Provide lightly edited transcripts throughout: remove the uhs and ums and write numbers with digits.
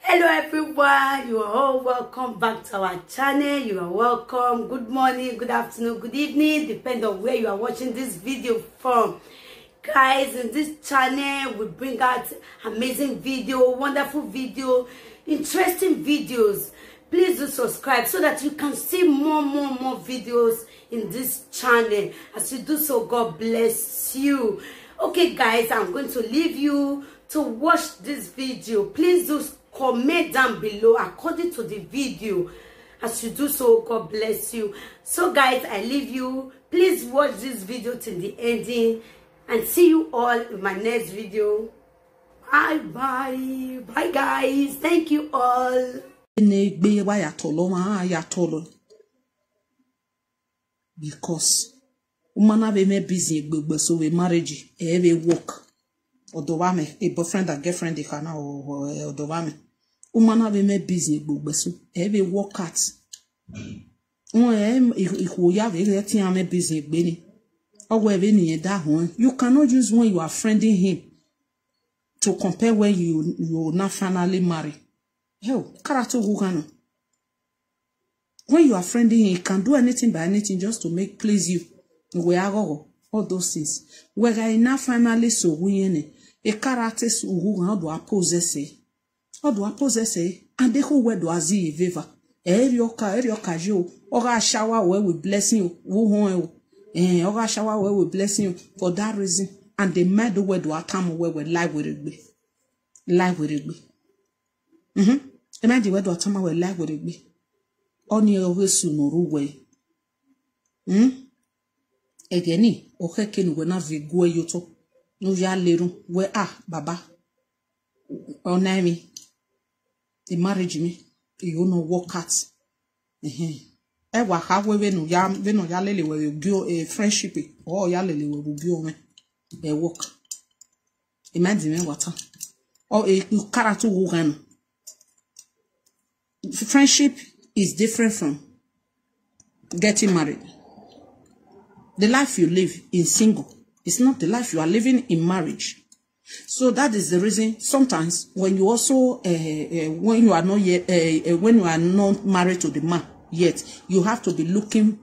Hello everyone, you are all welcome back to our channel. You are welcome. Good morning, good afternoon, good evening, depending on where you are watching this video from. Guys, in this channel we bring out amazing video, wonderful video, interesting videos. Please do subscribe so that you can see more videos in this channel. As you do so, God bless you. Okay guys, I'm going to leave you to watch this video. Please do comment down below according to the video. As you do so, God bless you. So guys, I leave you. Please watch this video till the ending and see you all in my next video. Bye guys. Thank you all. Because woman be me busy so we marriage every work odowame a boyfriend and girlfriend kana or odowame woman be me busy so every work at ya be tin me busy gbeni owo be ni da hon. You cannot use when you are friending him to compare when you not finally marry. Hell, character who when you are friending him, he can do anything by anything just to make please you. We are all those things. Where I now finally so we a character who how do I possess how do I possess and they who where do I see viva erioka jo or shower where we blessing you or shower where we blessing you for that reason. And the mad where do I come where we live with it be imagine where do I come where live with it be onye owesu noruwe egeni okeke nu we na vigwe yoto no ya leru we baba onami the marriage me you no work at wa ha we no ya lele we go a friendship or ya lele we go me e work imagine me water or a character wo friendship is different from getting married. The life you live in single is not the life you are living in marriage. So that is the reason sometimes when you also when you are not yet when you are not married to the man yet, you have to be looking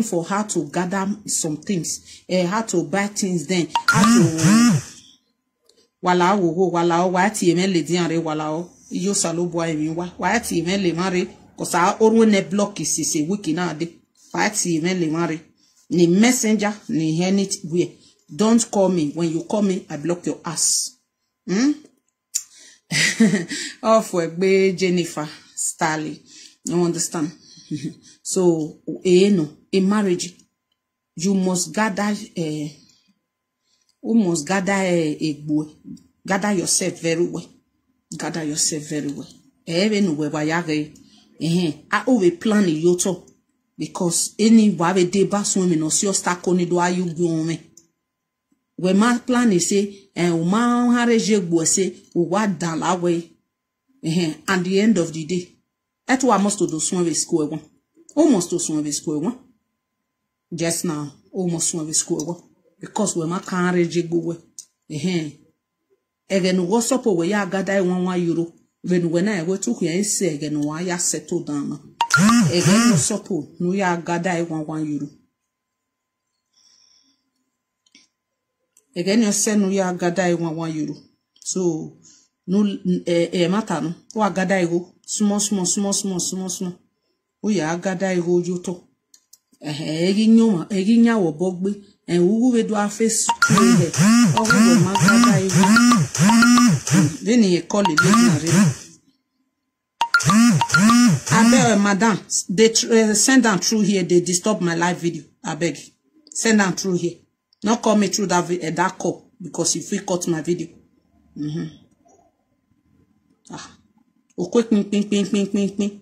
for how to gather some things, how to buy things, then how to wati emele diare walao yo salo boy mi wati emele mare. Cause our own ne block is a wiki now de party mari ni messenger ni henit we don't call me. When you call me, I block your ass. Oh for Jennifer Starley. You understand? So no, in marriage you must gather gather yourself very well. Gather yourself very well. Even we I always plan yoto because any wabe deba swimming no si ostako ni do ayu gome. We ma plan say ma hareje gbo say wa dan la we at the end of the day eto wa must do swim with school one. Almost to swim with school one. Just now almost swim with school one because we ma kan hareje gbo we again what's up we ya gada €1 when I go to here say again why ya settle down again no support no ya gada €1 again you say no ya gada €1 so no matter no wa gada go small o ya gada go joto eginya wo bogbe who we do our face or we ma gada then he call it I beg madam, they send them through here, they disturb my live video. I beg, send them through here. Not call me through that call because if we cut my video. Quick ping.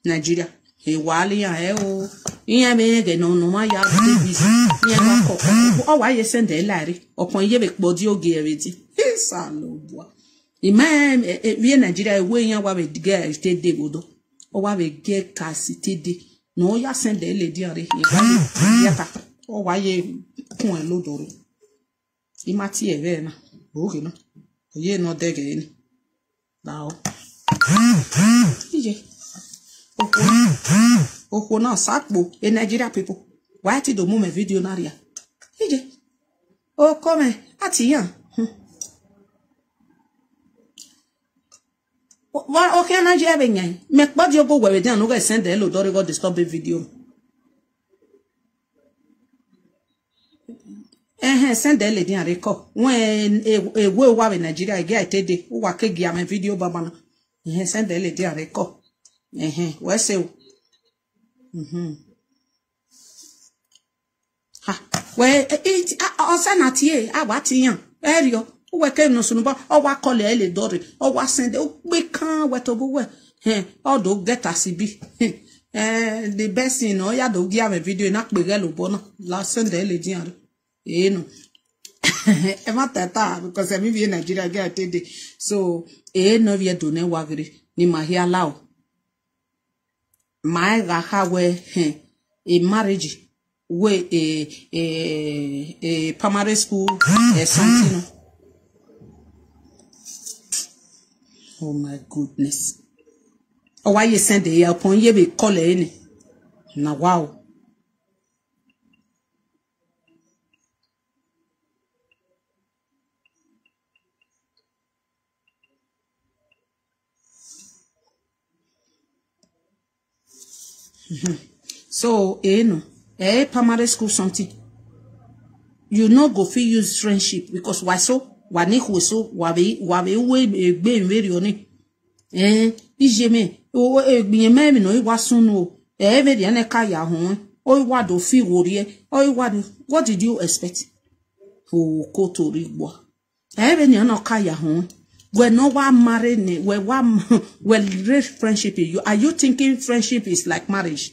Nigeria. Hey wali o. Iya me no ma ya busy. Iya ma ko. O wa ye send e lari. Opon ye be gbodi oge eredi. Salobo. Imam we Nigeria we yan wa be get stay dey godo. O wa be get casity dey. No ya send e lady are. Yata. O wa ye kun e lodoro. Imati e ve na. Okay no. Ye no dege ni. Now. DJ. Oko na sakbo e Nigeria people. Why ti do move video na ria? DJ. Oh come ati yan. What okay Nigeria be yan. Make body go we dey no go send hello do go disturb video. Send the lady and record when a way wa in Nigeria get today who wa kegia my video baba na send the lady and record we say ha we it osanati awatiyan erio we ke no sunu ba o wa call ele dore o wa send o pe kan we to bo we o do get asibi the best thing no ya do gia my video na pe gelo bo na la send the lady and no. Because I mean in Nigeria get today. So no we do ne wagri ni mahia lao. My gaha we a marriage we a primary school something. Oh my goodness. Oh why you send the upon ye be call any. Now wow. So, primary school something. You no go fit use friendship because why so? Wani so wabe we be very oni. Ijeme o egbiyeme mi no iwa sunu be dey na ka ya ho. O iwa do fi wori o iwa what did you expect? O ko to rigbo. Be ni na ka ya ho. When no one married, well, friendship. Are you thinking friendship is like marriage?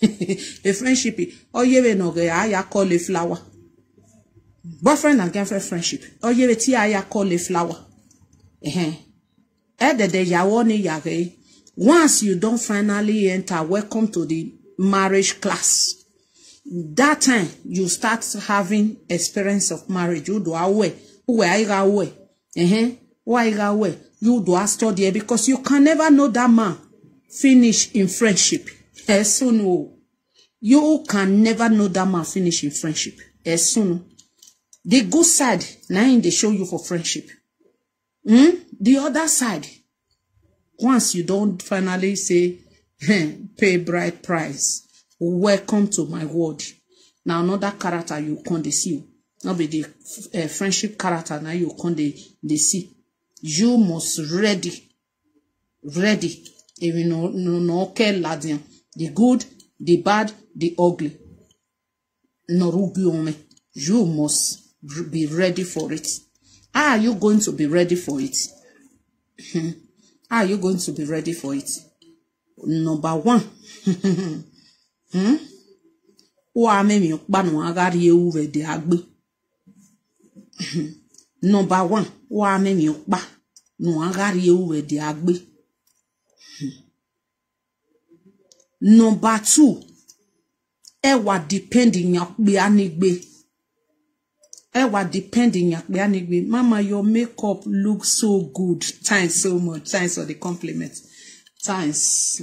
A friendship, oh, you know, I call a flower. Boyfriend and girlfriend friendship. Oh, you I call a flower. Once you don't finally enter, welcome to the marriage class. That time you start having experience of marriage. You do away. Why away? You do a study because you can never know that man finish in friendship. As soon you can never know that man finish in friendship. As soon the good side now they show you for friendship. The other side, once you don't finally say pay bride price, welcome to my world. Now another character you can't see. Not be the friendship character now you can't see. You must ready. If you know no care ladian. The good, the bad, the ugly. No rubiome. You must be ready for it. How are you going to be ready for it? How are you going to be ready for it? Number one. Wa memi panu agari ewu ve de agbe. Number one, wa memi okpa no agari ewu we de agbe. Number two, ewa depending yakbe anigbe. Ewa depending yakbe anigbe. Mama, your makeup looks so good. Thanks so much. Thanks for the compliment. Thanks.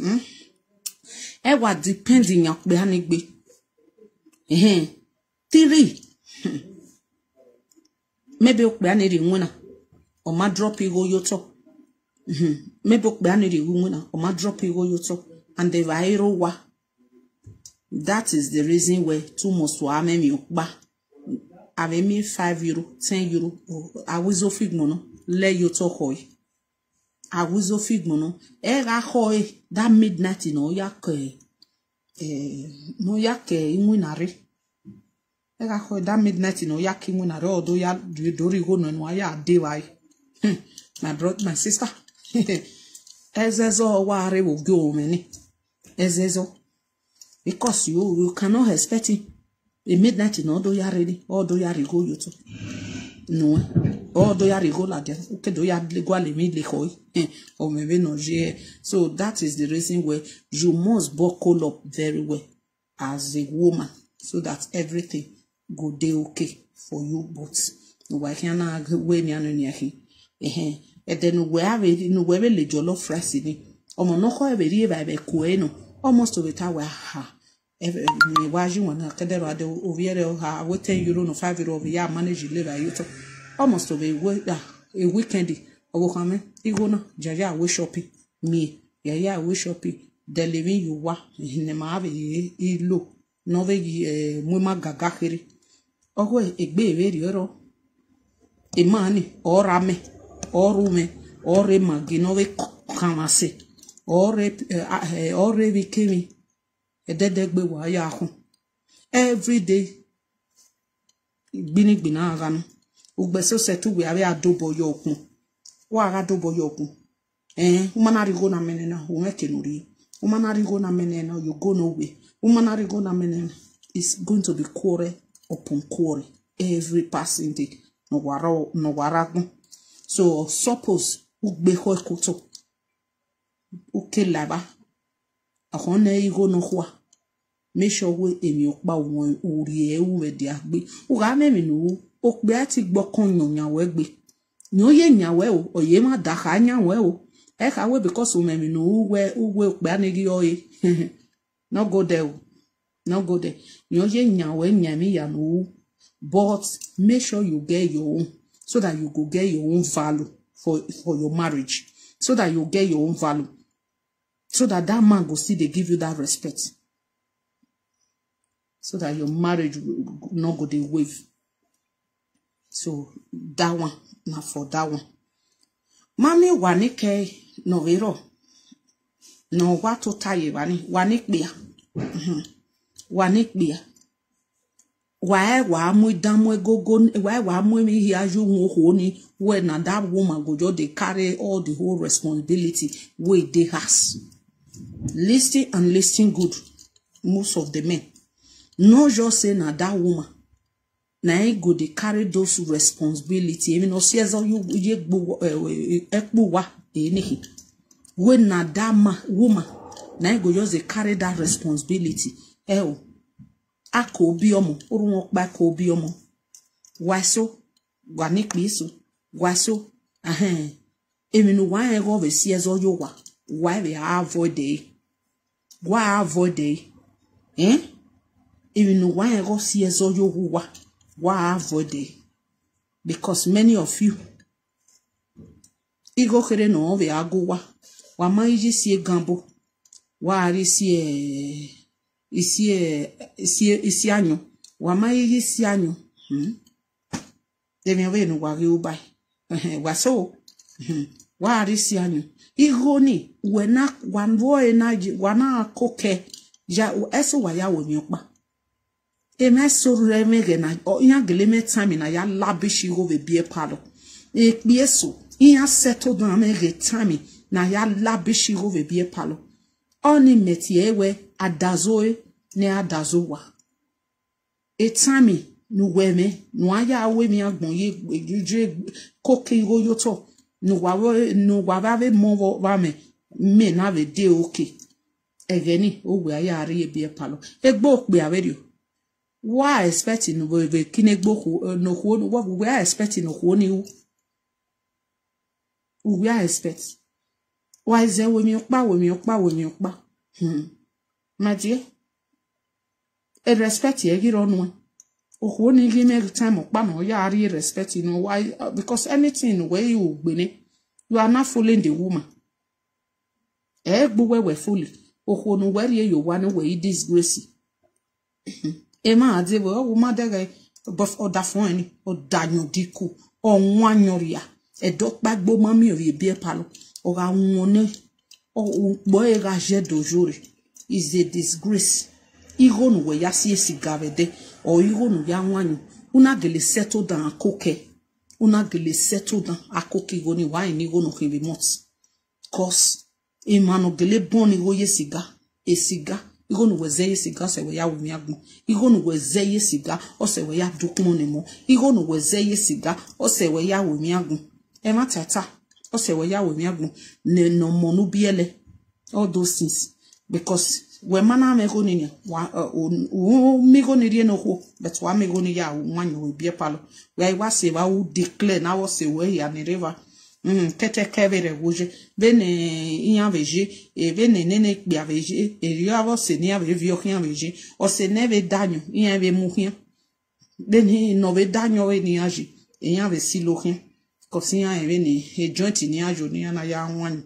Ewa depending yakbe anigbe. Three. Maybe okbe aniri nguna. O ma drop ego yoto. Maybe okbe aniri nguna. O ma drop ego yoto. And the viral wa. That is the reason why too much to ame mi okba. Ame mi €5, €10. Awizo figmono. Le yoto hoy. Awizo figmono. Ega hoy. That midnight no yake. No yake imwinari. Ega hoy that midnight no yake imwinari. Odo ya dori go no ya dewai. My brother, my sister. Ezezo ware will go many. Ezezo. Because you cannot expect it. A midnight in odo ya ready. Odo ya rigo yoto. No. Odo ya rigo la dia. Okay, do ya legwa le mi le hoy. Or maybe no je. So that is the reason why you must buckle up very well as a woman, so that everything go dey okay for you both. Why can't I wait ni anu ni ahi? e de no we le jollof rice ni omo no ko e be ri ba be ko e no almost over ta wa ha me waji wana kedero ade oviere ha we 10 euro no 5 euro ya manage live you to almost over a weekend ogo kame igo na jaja we shopping me ya we shopping the living you wa ne ma be ilo no ve mu ma gaga kiri ogo egbe ere ri oro imani orame orume ore magi no ve kamase ore bikemi ededegbe wa ya hu every day gbinigbina aganu ugbeso setu we ave adobo yokun wa aga adobo yokun umana rigo na menena o mekenuri umana rigo na menena you go nowhere umana rigo na menena is going to be quarrel upon quarrel every passing day no waragun so suppose ugbe ho ekoto ukelaba ahone igo no kwa make sure we emi opa won ori ewu we di agbe o ga me mi nu o pe ati gbokon yan we gbe ni o ye yan we o oye ma da ka yan we o e ka we because o me mi nu we pe anigi oye no go there no go there ni o ye yan we yan mi ya nu but make sure you get your own so that you go get your own value for your marriage so that you get your own value so that man go see they give you that respect so that your marriage will not go the wave. So that one, not for that one. Mami wanike no vero. No wato taye wanik bia. Wanik bia. Wa mu damwe gogo wa mu mi hiaju honi when that woman go just they carry all the whole responsibility wey they has. Listen and listen good. Most of the men. No just say na that woman. Na e go they carry those responsibility. Even no says you ekbu wa enihi. When na that woman, na e go just they carry that responsibility. Ako biomo, urunok ba ko biomo. Waso, wanik biso, waso, Eminu wa e go ve says all you wa. Why we avoid day? Why avoid day? Even why I go see as all you why avoid day? Because many of you Igo kere no we ago wa ma iji si gambo wa ari isi anyo wa ma iji si anyo Demi we no wa ri ubai wa so wa ari si anyo Igo ni wena wanvo enaji wana koke ja eso wa ya wo mi opa eme so remege na ya geleme time na ya labishi go be bie palo eso ya settle down mege time na ya labishi go be bie palo oni metie we adazoe ne adazowa time nu weme nu aya we mi agbon ye koke go yoto nu wa va mo va me na ve de okay egeni o we aya re bie palo egbo pe averio why expecting we kinegbo no ho what we are expecting no ho ni we are expect why is there we mi okpa my dear e respect ye giro no o ho ni gi me time okpa no ya re respect no why because anything where you gbene you are not fooling the woman egbo we fully o ho no where you wan we disgrace Ema adebe o ma dege bof oda fun eni o danyo diku o nwanyoria e dokpa gbo mami o bie palo o ga won o gbo e ga je dojore is a disgrace igo nu we ya si esigavede o igo nu ya nwanyu una gele settle down akoke una gele settle down akoke go ni wa ni go no ke be mot cause e mano gele bon ni go yesiga esiga Igo nu weze siga se we ya wo miagun igo nu weze siga o se we ya dukun ni mo igo nu weze siga o se we ya wo miagun e ma tata o se we ya wo miagun ne no mo nu biele all those things because we mana me go ni wa mi go ni no ho but wa me go ni ya wanyo we bie palo we wa se wa u declare na wo se we ya ni river Kete kevere woje bene iyan veje e bene nene kpia veje e riavo se ni ave vio kian veje o se neve danyo iyan ve muhia bene no ve danyo we ni aji e iyan ve silo kian ko si iyan ve ni e joint ni ajo ni ana ya wan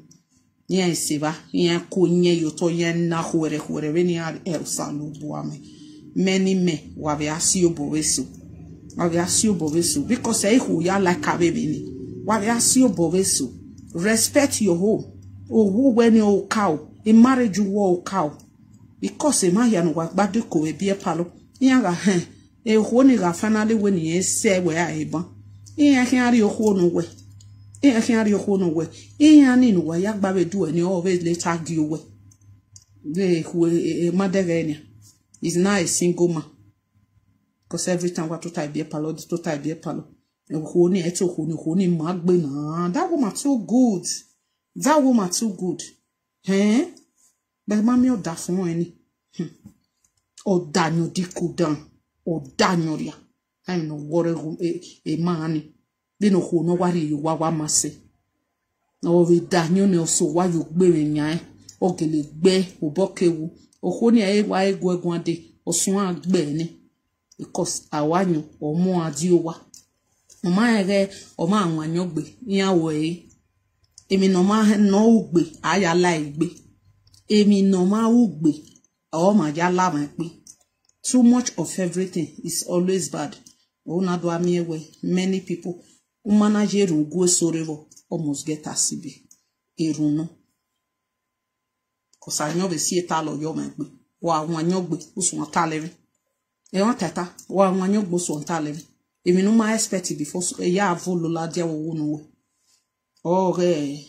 iyan seba iyan ko nye yo to yen na huere ve ni ari el salu buame many me wa ve asio boveso because e hu ya like abebe ni Wariasio bovesu. Respect your home. Oh, when you cow. A marriage you war cow. Because a man wa baduko a beer palo. Yanga hen. A honiga finally when ye say where I ban. I can't your home away. I can't your home away. I in where yak baby do and you always let argue away. They who a mother is now a single man. Because every time what to type beer palo, to type beer palo. Honi magbe na. That woman too good. That woman too good. But mami o da fun eni. O danyo diku dan. O danyo ria. I no worry e mani. Be no ho no wari you wa mase. O we danyo ne so wa you gbe me nyan. O gele gbe o bokewu. O honi e wa egwegun ade. O sun agbe ni. Because awanyo o mo adi o wa. Oma ege oma anwanyogbe yawo emi no ma no ugbe ayala igbe emi no ma ugbe o ma ja la ma pe too much of everything is always bad ona do amiewe many people manage rungu sorevo almost get asibi erunu ko sa nyo be si eta lo yo ma pe wa anwanyogbe usun atalere e won tata wa anwanyogbe usun atalere Emi no ma expect before ya avolo la dia wo no ore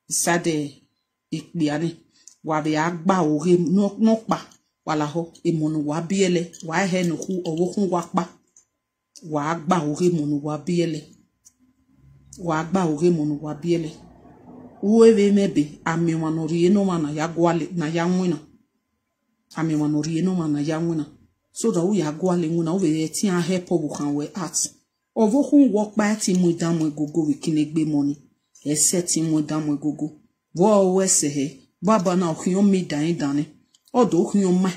sade ikbiani wa be agba ore no pa wala ho emonu wa biele wa he no ku owo kun wa pa wa agba ore monu wa biele uwe mebe ami wanori no mana ya gwale na ya nwina ami wanori no mana ya nwina so that we are going to we tia help we can we at ovo kun work by ti mu damu gogo we kinegbe money e set mu damu gogo wo we se he baba na ohun mi dan odo ohun ma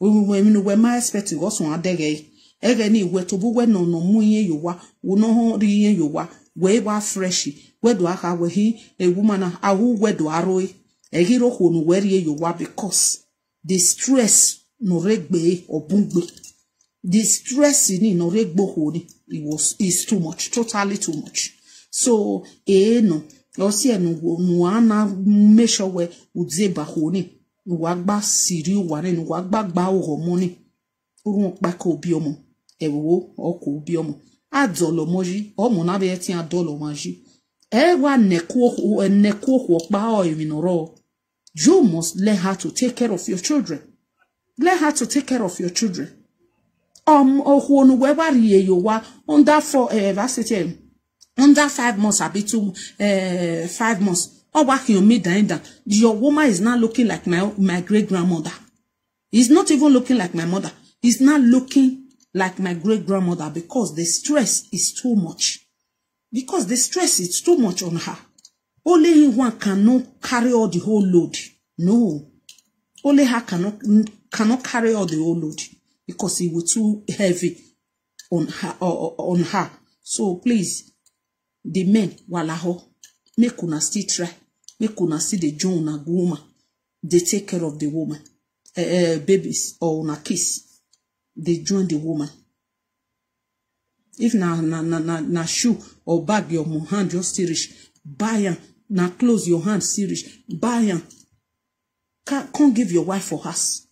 we mi no we ma expect go so adege ege ni we to bu we no mu yen yowa wo no ho ri yen yowa we wa fresh we do aka we hi e woman awu we do aroi e hiro ho no we ri yowa because the stress no regbe obungbe the stress ni no regbo honi is too much, totally too much. So no osi enu ana make sure we uzeba honi wagba siri wane no wagba gba hormone urun pa ko bi omo ewo oko bi omo adolo moji omo na be ti adolo maji ewa neko pa o eminoro. You must learn how to take care of your children. Learn how to take care of your children. Under 5 months, I be 5 months. Or working on me down. Your woman is not looking like my great grandmother. He's not even looking like my mother. He's not looking like my great grandmother because the stress is too much. Because the stress is too much on her. Only one cannot carry all the whole load. No. Only her cannot carry all the whole load because it was too heavy on her. So please, the men, walaho, make una still try. Make una see the join a woman. They take care of the woman. Babies or una kiss. They join the woman. If na shoe or bag your hand just serious, buy am. Na close your hand serious, buy am. Can't give your wife for us.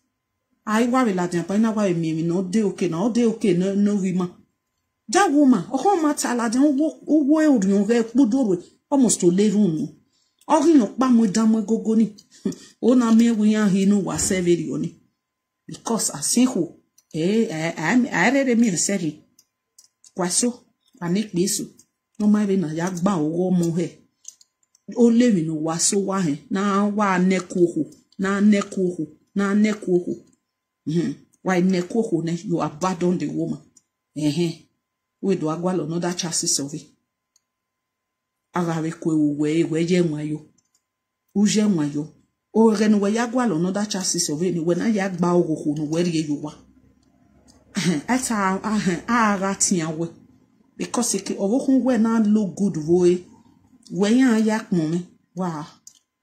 I worry la dem, but na worry me no dey okay, no woman. That woman, oh matter la dem wo oriun re podoro almost to le run. Ori no pa mo dan mo gogo ni. O na me we yan hinu wa serve oni. Because asinho I read me say kwaso anik bisu. No ma be na ya gba owo mo he. O le mi no wa so wa he na wa nekoho. Why nekoho ne you abandon the woman. We do agwalo another chances of it. agawe kwe we je nwayo uje nwayo o ren we ya gwa lo no da chassis of any when ya gba ogogo no we rie yuwa eta aga tiawe because it ogogo we na look good boy when ya moment wow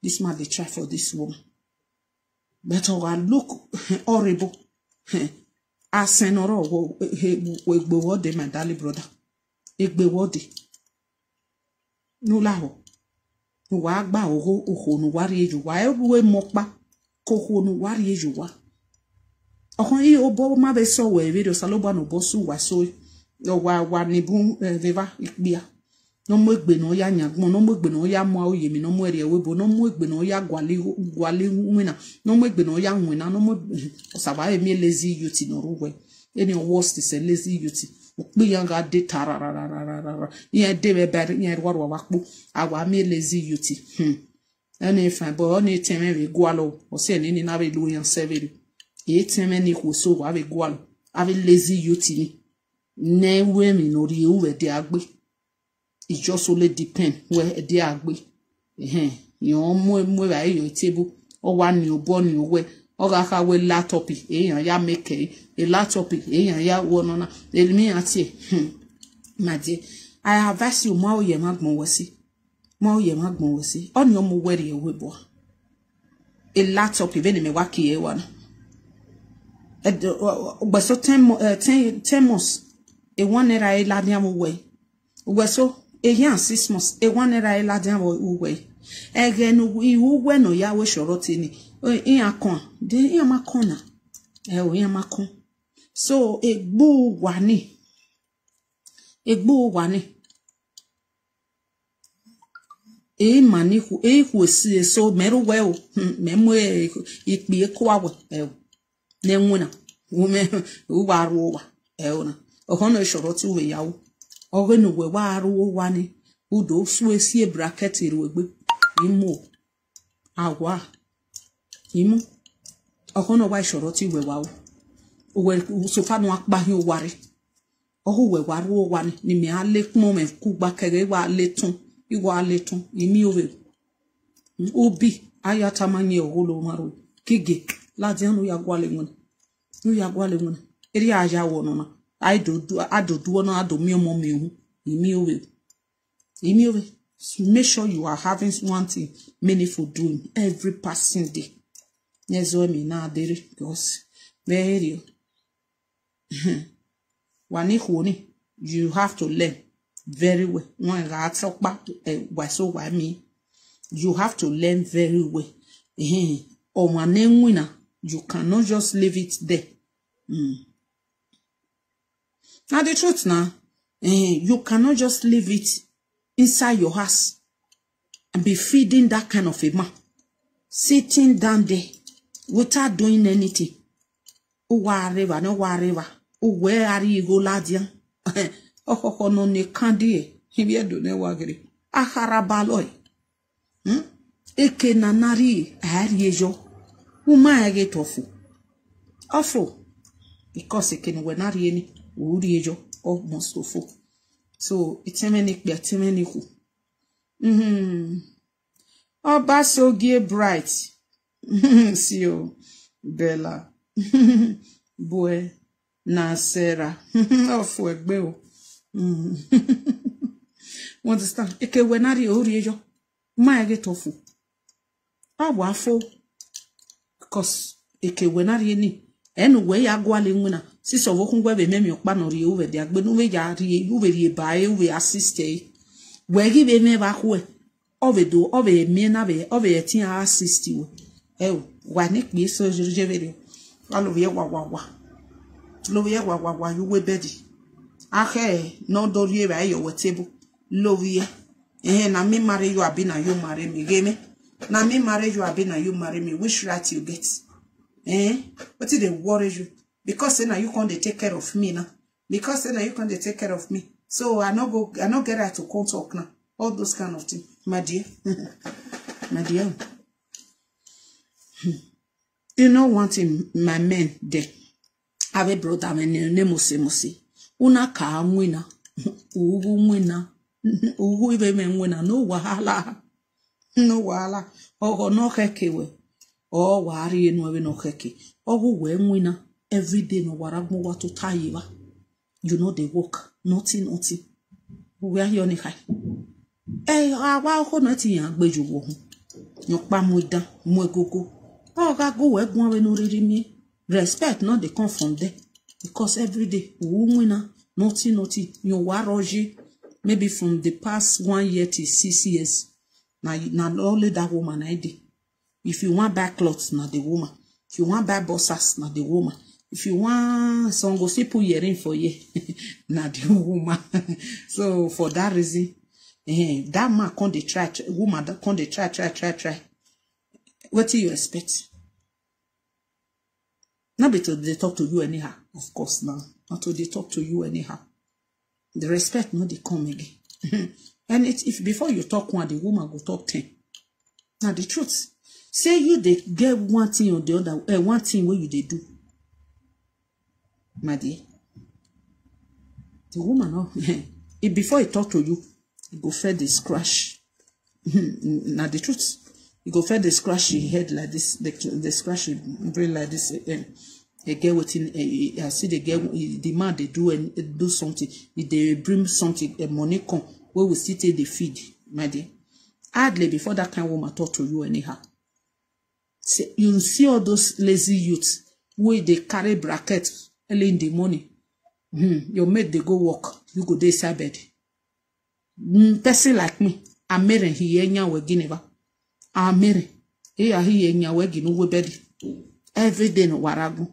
this man they try for this woman but I look horrible asenoro we wode my darling brother egbe wode no laho no wa gba oho no wari eju wa ewe mopa koko no wari eju wa okon yi obo ma be so we video saloba no bosu wa so wa nibu viva ikbia no mo egbe no ya nyagbon no mo egbe no ya mo oye mi no mo ere webo no mo egbe no ya gwale wina no mo egbe no ya wina no mo osaba emi lazy youth no ruwe any worst is a lazy youth okpi yanga de tararararara ye de be ber ye warwa wakpo awa mi lazy youth any fine but oni teme we gwalo o se ni na be lu yan severi e teme ni ko so wa be gwalo ave lazy youth ni ne we mi no ri uwe de agbe. It just only depend where they are. You more by your table or one you born your way or I will laptop ya make a laptop ya one on me at my dear. I have asked you more ye magmo wasi. More ye magmo wasi. On your more worry away boy. A laptop even me waki a one. But so 10 months a 1 era a ladiam away. So e yan 6 months e 1 era e ladian uwe again uwe no ya we shoroti ni in akon de in makona o in makon so egbu wani e maniku e ku si so meru we o memo ipi ko awe ne nwuna ume uwaru wa na ohono shoroti uwe yawo ogenu we waru wani udo suwe sie bracket irwegbe imo agwa imo okono wa shoro ti we wawo we so fa no apa hin wari ohu we waru wani ni mi ale kun me ku gba kere wa letun iwa letun imi owe obi ayata manye ogolo maru kige ladian no ya gwale won eri aja wono na I do no ado mi omo mehu imi owe so make sure you are having one thing meaningful doing every passing day nezo mi na dere because very wani honi you have to learn very well one ga tokpa so why me you have to learn very well o wane nwina you cannot just leave it there. Now the truth now, you cannot just leave it inside your house and be feeding that kind of a man, sitting down there without doing anything. Whatever, no whatever. Where are you go, ladian? Oh, no, ne candy. He be do ne wagri. Aharabaloy. Eke nanari ariejo. Uma get awful. Because it can when any. Uriejo almost awful. So it's temeni ku. Oba so gay bright. See you, Bella. Boy, na Sarah. Off work beo. Understand? Eke wenari uriejo. Ma get awful. Awaful. Because eke wenari ni. Anyway, I go along. Siso wokungwe be memi okpa no ri uwe de agbe no we ya ri uwe ri ba e we assist e we gi be me ba ko e ovedo ove mi na be ove tin assist we e wa ni pe so je vere alo we wa lo we wa you we bedi ahe no do ri ba yo we table lo we na me marry you abi na you marry me game na me marry you abi na you marry me which right you get what did they worry you? Because now you can't take care of me now. Because now you can't take care of me. So I not get her to come talk now. All those kind of things. My dear. My dear. You know one thing, my men there. Have a brother when you name Mose. Una ka mwina. Ugu mwina. ugu ibe me nwena no wahala ogo no hekewe o wari enu ebe no heke ogu we nwena every day no waragmo watu tayiwa you know they work nothing we are yoni kai awa ko no ti yan gbeju wo hun no pa mo dan mo egogo o ga go we gun we no riri mi respect not dey come from there because every day nwena nothing you waroji maybe from the past 1 year to 6 years now only that woman I did. If you want buy clothes, na the woman. If you want buy boxers, na the woman. If you want some go see put earring for you, na the woman. So for that reason, that man can't dey try, woman that can't dey try. What do you expect? Not because they talk to you anyhow, of course now. Not to they talk to you anyhow. The respect no they come again. And if before you talk one, the woman go talk 10. Now the truth. Say you they get one thing or the other, one thing where you they do. My dear. The woman, no, if before he talk to you, he go fed the scratch. Now the truth. He go fed the scratch he head like this, the scratch he brain like this. A girl within I see the girl the man they do something. If they bring something, money come, where we still take the feed, my dear. Hardly before that kind of woman talk to you anyhow. See, you see all those lazy youths where they carry bracket early in the morning. Your mate they go work, you go dey inside bed. Person like me, I'm married here we Guinea. I'm married. Here we Guinea we bed. Every day no warago.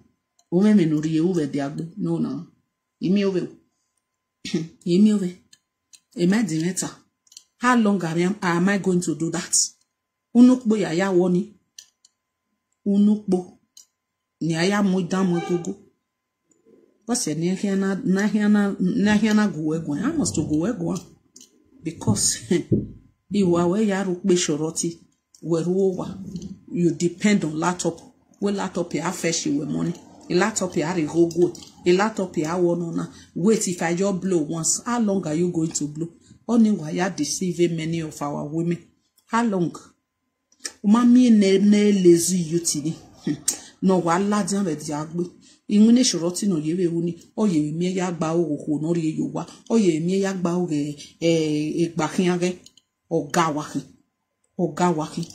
Women no rie over the no. Imi over. Imagine it. How long am I going to do that? Unukbo ya woni. Unukbo. Ni aya mo dan mo gogo. What's your name here na go egwan? I must go egwan. Because iwa we ya rukbe shoroti. Weruwa. You depend on laptop. We laptop ya fetch you money. A laptop ya go. A laptop ya wonona. Wait, if I just blow once, how long are you going to blow? Only why you are deceiving many of our women. How long? Mami ne lazy youth. No wala jan be diagbe. Inwene shoroti no yewe uni. Oye mi ya gba owo no ri yowa. Oye mi ya gba o egba kian ge oga wakin.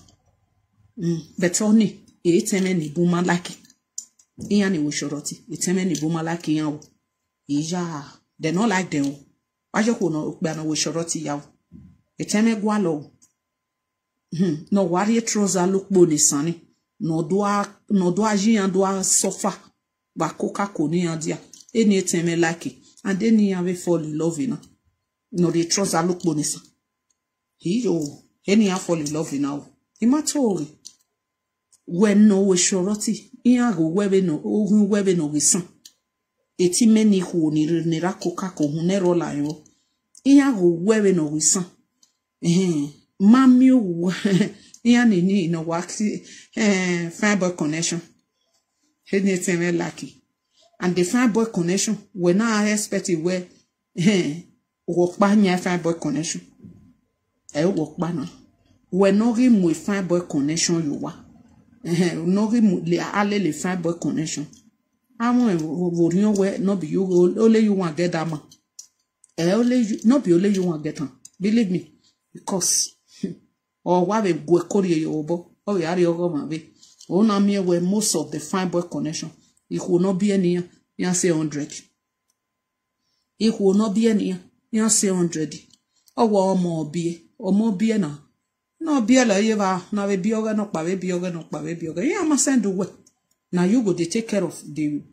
But only e teme ni buma like. Iya ni wo shoroti. E teme ni buma like yan wo. Ija they not like them. Waje ko no gba na wo shoroti yawo. E teme gwa lo. No wari trouser look boni sani. No doa jian doa sofa. Ba koka koni andia. Eni e teme like it. And then he have fall in love in. No the trouser look boni san. Eni ha fall in love in now. Imatori. When no we shoroti. Iya go webe no ohun webe no wisan. Eti meni hu ni rakoka ko hunero la yo. Iya go webe no wisan. Mami o iya ni no waxi fiber connection. Heni teme lucky. And the fiber connection we now expect it where work pa nya fiber connection. Work pa na. We no ri mu fiber connection yo wa. No ri mu le ale le fiber connection. Amon we no be you only you want get that man. No be only you want get him. Believe me, because or why we go courier your bo or we are your man be. Oh na me where most of the fiber connection. It will not be any you say 100. It will not be any you say 100. Or more be na. No be la yeva na we bioga no pa we bioga. Yeah, must send away. Now you go to take care of the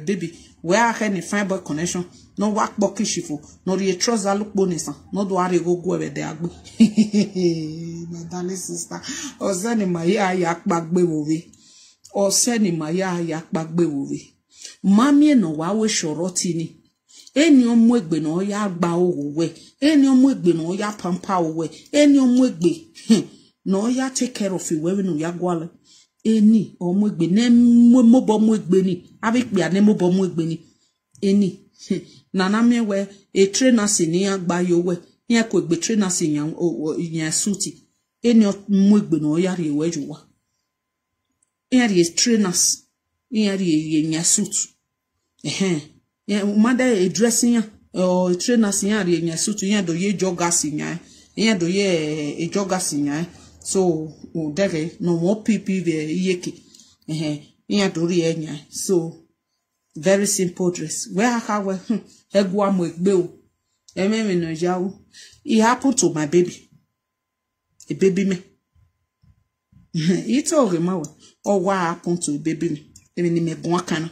baby. Where I had a fiber connection, no work boki shifu, no the trouser look bonus, no do I go over there. My darling sister, or sending my yak back baby, or sending my yak back baby. Mammy no wawe shorotini. Any omwegbe no ya gba owe, any omwegbe no ya pampa owe, any omwegbe no ya take care of you when no ya gwale. Eni omwegbe ne mobo mwegbe ni abikpe ane mobo mwegbe ni eni nana me we e trainer si ni agba yo we yen ko gbe trainer si yan suti eni mo gbe no ya ri weju wa yen ri trainers yen ri yan suit yen mada e dressing yan o trainers yan ri yan suit yen do ye joggers yan do ye e joggers yan so o dere no mo pipi be yeke yen do ri yan so very simple dress where how we egwa mo egbe o me no jawo it happened to my baby a baby me it all remain or what happened to a baby me even me gon kana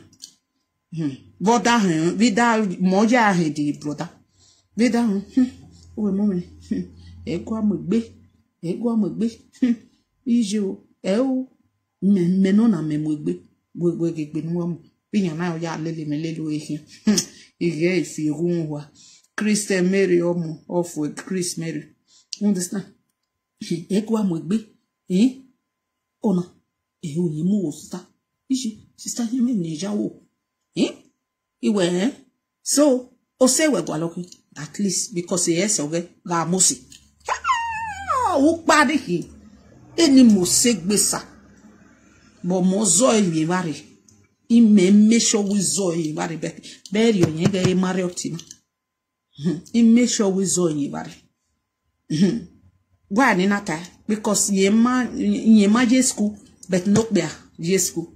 brother vida moja he di brother vida o mo me egwa mo egbe ije o o me no na me mo egbe gbogbo egbe ni wo mo biyan na ya lele me lelo ehin ige ifi runwa Christian Mary omo of with Chris Mary understand egwa mo egbe ona oyin mu sister ishi sister him ni jawo iwe so o say we gwa lokin at least because yes oge ga mosi o pade hi eni mo segbesa bo mo zo yin mari make sure we zo yin mari be ri oyin ga e mari otima make sure we zo yin mari why ni nata because yema je school but no be je school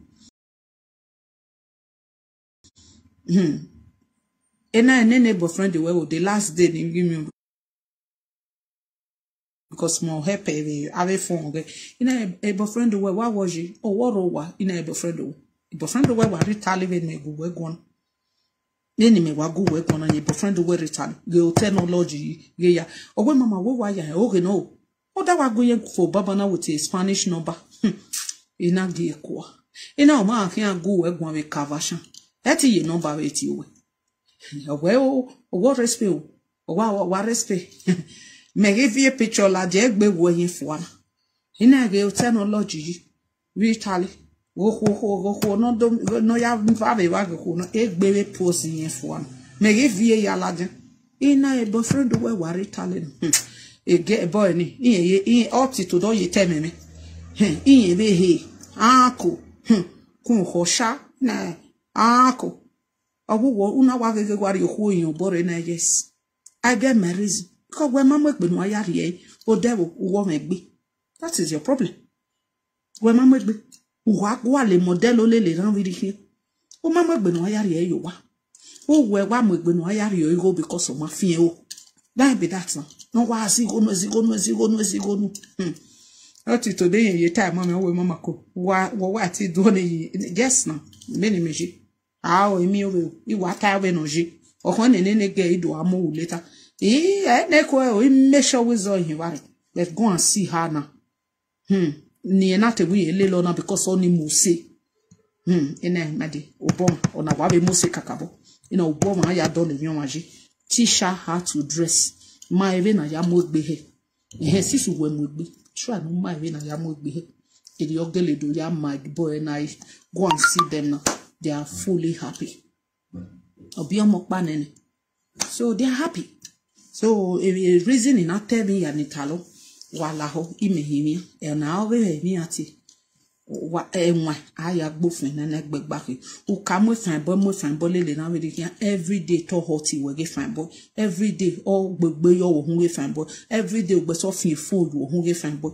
ena nene boyfriend the last day ni give me because more happy ave phone okay ina a boyfriend why was you or what ina a boyfriend why retali when me go we gon neni me wa go we gon na boyfriend we retali go technology ya ogwe mama we wa ya okay no oda wa go yen for baba na with a Spanish number ina gi kwa ina o ma kan go we gon we kavashan eti ye number we ti we o respect o wa respect me give you a picture la je gbe wo yin fo na ina ge technology retali wo no do no ya va be wa go no egbe post yin fo na me give you ya la je ina e boyfriend we wa retali ege boy ni iye opti to do ye tell me iye be he ako kun hosha na ako owo una wa gege gwari ohu yin bore na yes I get married because when mama gbe no ya ri o dewo wo me gbe that is your problem when mama gbe wa le model o le ran vi ri o mama gbe no ya ri yo wa o we wa mo gbe no ya ri yo go because of ma fi o that be that no wa si go no oti today ye time mama we mama ko wa ti do ni yes na me ni meji o emi o iwa ta we no ji o kan ne ge ido amu later ne ko o make sure we zo yin wari let's go and see her now ni na te we le lo na because oni mo se ina madi oboma ona wa be mo se kakabo ina oboma ya do le yon waji teach her how to dress ma ebe na ya mo gbe he sisu we mo gbe try no ma ebe na ya mo gbe he the ogele do ya my boy and I go and see them now they are fully happy obi omo pa nene so they are happy so a reason in tell me ya nitalo wala ho imehimi e na owe mi ati wa enwa aya gbofin na na gbegba ki o ka mo fine boy lele na we dey every day to hoti we get fine boy every day all gbegbe yo wo hun we fine boy every day gbe so fin food wo hun we fine boy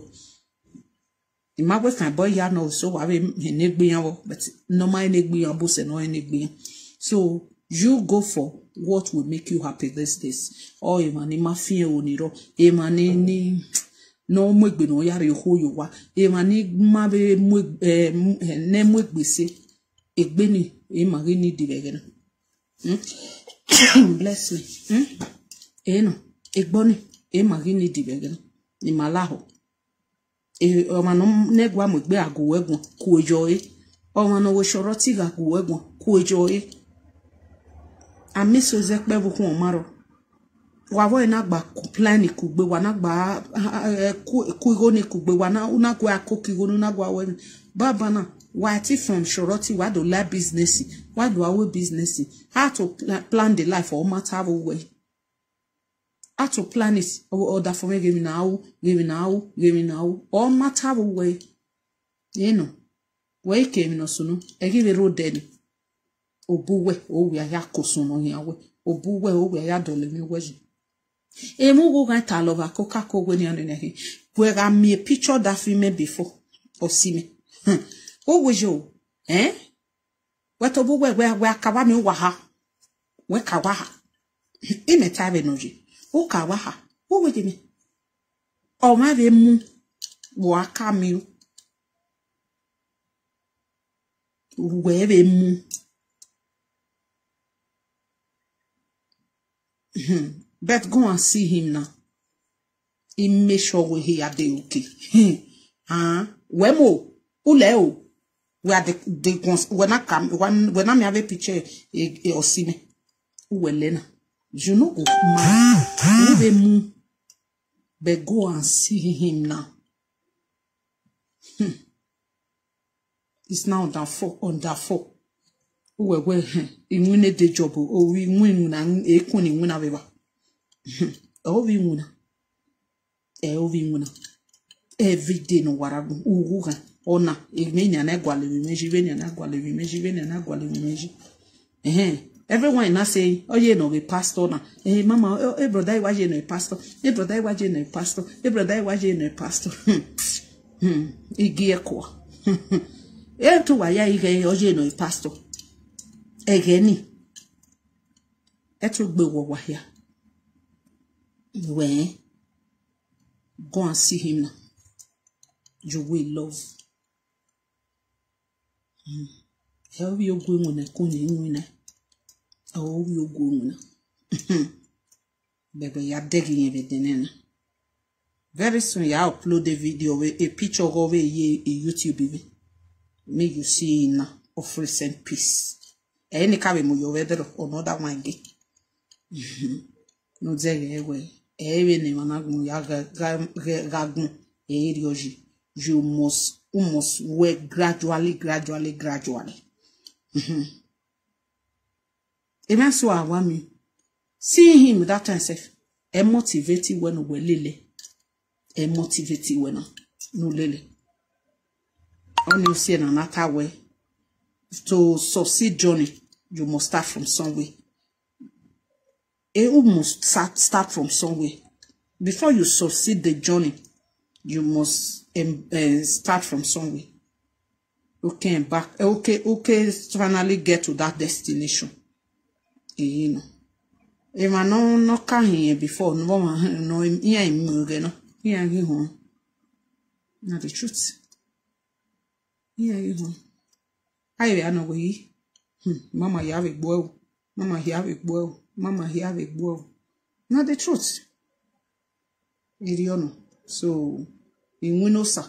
the ma we fine boy ya no so wa we ne gbe yan wo but normal ne gbe yan bo se no ne gbe yan so you go for what will make you happy these days or imani ma fin o ni ro imani ni no mo gbe no ya re ho yo wa imani ma be mo ne mo gbese egbe ni e ma ri ni direge na bless me no egbo ni e ma ri ni direge na ni malaho o ma no ne gwa mo gbe ago wegun ku ojo o ma no wo soro ti ga ku wegun ku ojo amiso zekpe bu kun maro wa vo ina gba plan ku gbe wa na gba ku go ni ku gbe wa na una ku akoki go na gba we baba na wa ti from shoroti wa do la business wa do our business how to plan the life or matter way How to plan it. Or that for me, give me now. All matter way. You know. Where came no sooner. I give a road then. Obuwe, we are yakosono yawe. Obuwe, we are dolly waji. Emu go talova coca when you're in a where I me a picture that female before or see me. Who was you? Eh? What obuwe where kawami waha? Where kawaha? Ime tabe noji. Who kawaha? Who would me? Oh, my vemu waka me. Where vemu. But go and see him now. He make sure he are the okay. Wemo, uleo. We are the ones when I come when I have a picture or see me. Uwelena. You know, man. But go and see him now. It's now on that 4. We in win the job or we win and a queen win a oh, we win. Every day no warabu uga ona igmenya na gwale we meji everyone na say oh you know we pastor na mama brother why you know pastor brother why you know pastor brother why you know pastor igie ko to why you oh you know pastor egeni eto gbe wo wa ya we go and see him now. You will love. How you going when I come in? How you going? Baby, you're digging everything. Very soon, I upload a video, a picture of a YouTube. May you see now of recent peace. Any carry more weather or another one gay. No, there way. Even when you must work gradually. Even so, I want me see him that time self. Motivated when we lele. Motivated when no lele. Only you see another way to succeed journey. You must start from somewhere. You must start from somewhere. Before you succeed the journey, you must start from somewhere. Okay, back. Okay, finally get to that destination. You know. If I no can here before, no, here no. Not the truth. Here you go. I know we. Mama, you have a boy. Mama, you have a boy. Mama, he have a boy. Not the truth. So, in Winosa,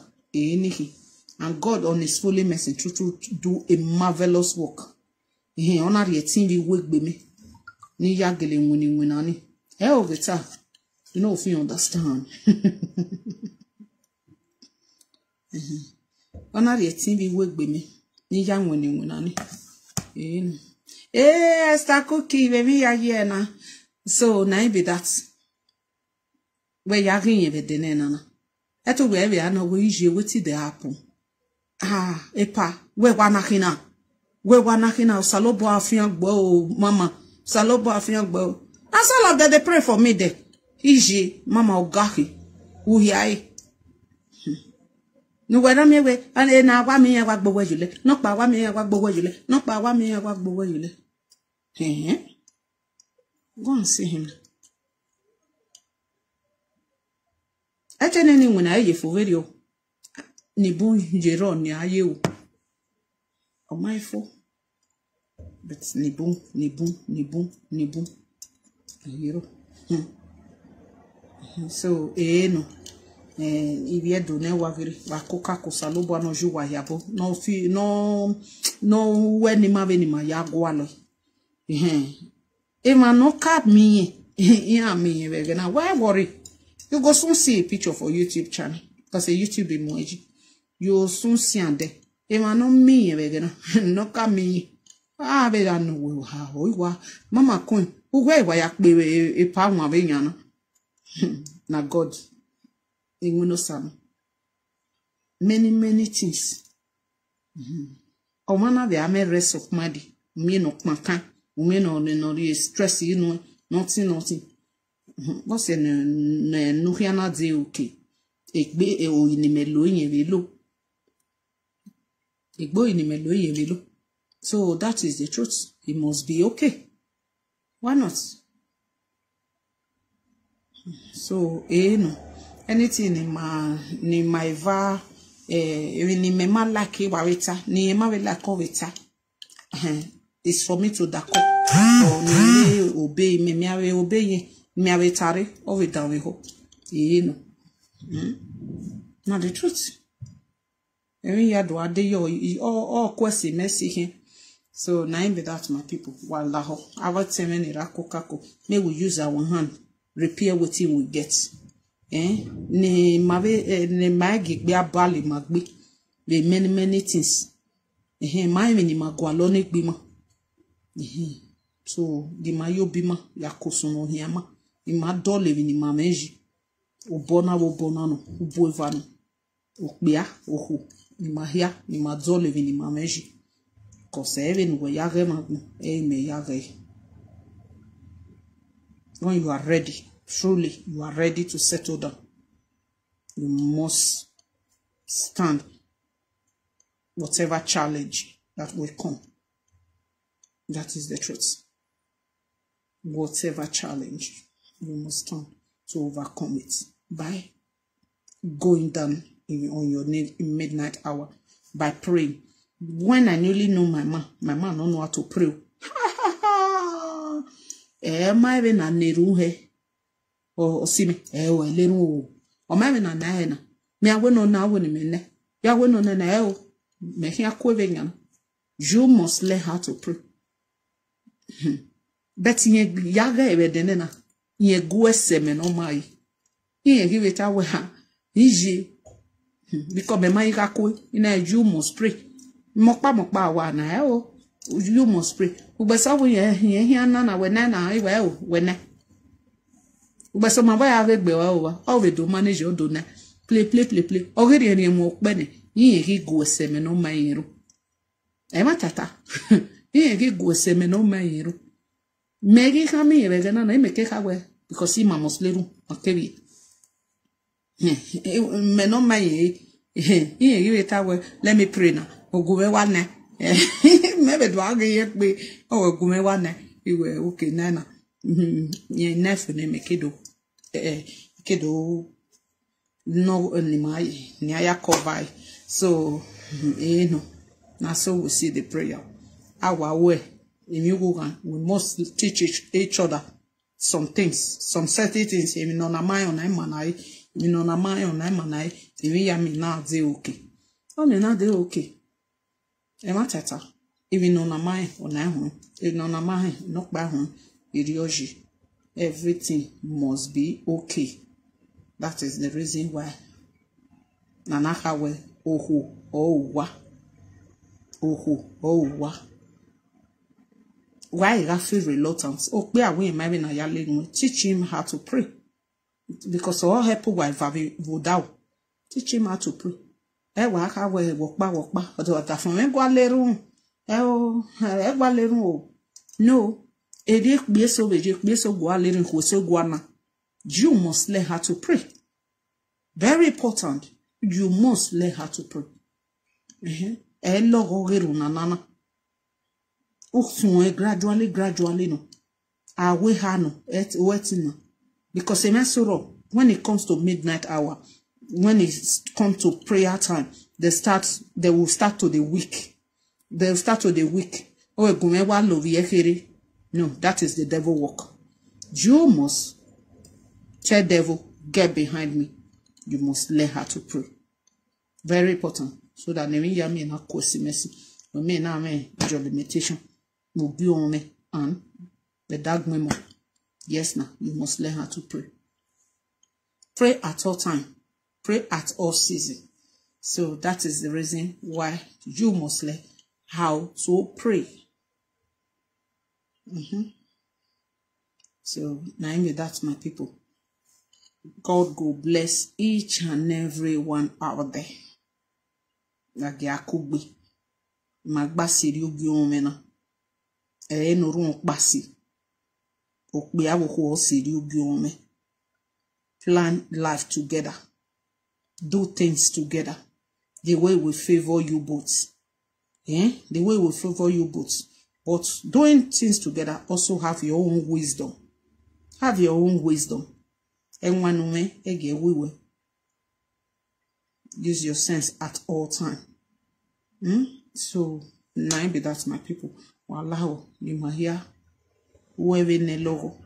and God on his holy message to do a marvelous work. He honor your team we work with me. Ni yagele winani. Hell geta. You know if you understand. Honor your team we work with me. Ni yang winani. Esther Cookie, baby, ya na. So, na be that. Where ya rin be de nana. Eto we be ana we je weti de happen. Epa, we wa nakina. We wa nakina salobo afian gbo mama. Salobo afian gbo. As all of them they pray for me there. Iji mama ogahi. Uhiyai. No whether me we and na wa me ya wa gbo wejule. No pa wa me ya wa gbo wejule. No pa wa me ya wa gbo wejule. Go and see him. I tell anyone I for video. Nibu Jeron ni aye. Oh my fool. But nibu. Hero. So no. If you do ne wagiri wa koka ko salobo no ju wa yabo. No when ni ma be ni ma ya go alo. If man no cap me, me now. Why worry? You go soon see a picture for YouTube channel. Because a YouTube emoji. You soon see and there. If man no me, no cap me. Be that no how. Mama coin. Who way yak be a pound of yana. Na God. Inguno sam. Many things. Omana be ame rest of madi. Me no kmaka. Me no stress, you know, nothing. What's no hiana de okay. Ekbe e o inimelo yevelo. Egbo inimelo yevelo. So that is the truth. It must be okay. Why not? So no. Anything in my va ni me ma like waweta ni ma we like waweta. It's for me to dako. Or ni obey me awe obey me awe tare or we down we hope. No. Not the truth. Every year do ade yo all question mercy here. So now be that my people. Wallaho. Our temen irako kako. May we use our hand. Repair what we get. Ni mabe ni magi be abali magbi. Be many things. My ni magwalo ne bima. So di mayo bima ya kosono hiama. Ima dole ni mameji. Ubona no. Ubuevano. Ukbia ohu. Ni mahia ni madole ni mameji. Even when you are ready, truly you are ready to settle down, you must stand whatever challenge that will come. That is the truth. Whatever challenge, you must stand to overcome it by going down on your midnight hour, by praying. When I newly know my man don't know how to pray. My even a neru he or see me, well, little or my na na. Me I went on now when me ya went on an me here quivering. You must learn how to pray. But ye yaga evedenena, ye go semen on my. Ye give it away. Easy. Because me my gakwe, you must pray. Mokpa wa na you must pray. Ubesa wo ye na we na we na. Ubesa ma ba ya gbe wa o we do manage o do na. Play. Ogeri eni mo pe ni. Yin ki go seme no mayiru. E matata. Yin ki go seme no mayiru. Megi kami be na na me ke ka we because ima must leru akebi. Me no mayi. Yin ki we ta we let me pray now. Ogume wane maybe do age be o ogume wane iwe okay nana ye nefu ne mekedo kedo no ni mai ni aya cover. So no na so we see the prayer our way we must teach each other some things, some certain things. Even on a my on manai, even on a my on manai, even yami na de okay. Oh me na de okay. Ematata, even on a my on a home, even on a my knock by home, idioji. Everything must be okay. That is the reason why Nanakawe ohu wa why you feel reluctant? Oh, be away maybe na yale. Teach him how to pray, because all help without teach him how to pray. Walk ba. Odo from me gwa leru. Gwa leru. No. Ede be so gwa leru ko so gwa na. You must learn how to pray. Very important. You must learn how to pray. Nana. Gradually no. Awe hano wetina. Because when it comes to midnight hour, when it comes to prayer time, they will start to the week. They'll start to the week. No, that is the devil work. You must tell devil, get behind me. You must learn how to pray. Very important. So that when you mean a course mercy, when me na me your limitation will be on me and the dark memo. Yes, now you must learn how to pray. Pray at all time. Pray at all season. So that is the reason why you must learn how to pray. So now that's my people. God go bless each and every one out there. Lagi akugbe. Magba siri ogi omena. No run basi. Okbe awoko siri ogi ome. Plan life together. Do things together. The way we favor you both. The way we favor you both. But doing things together also have your own wisdom. Have your own wisdom. Use your sense at all time. So, now be that, my people. Wallahu, you ma hear. Whoever ne logo.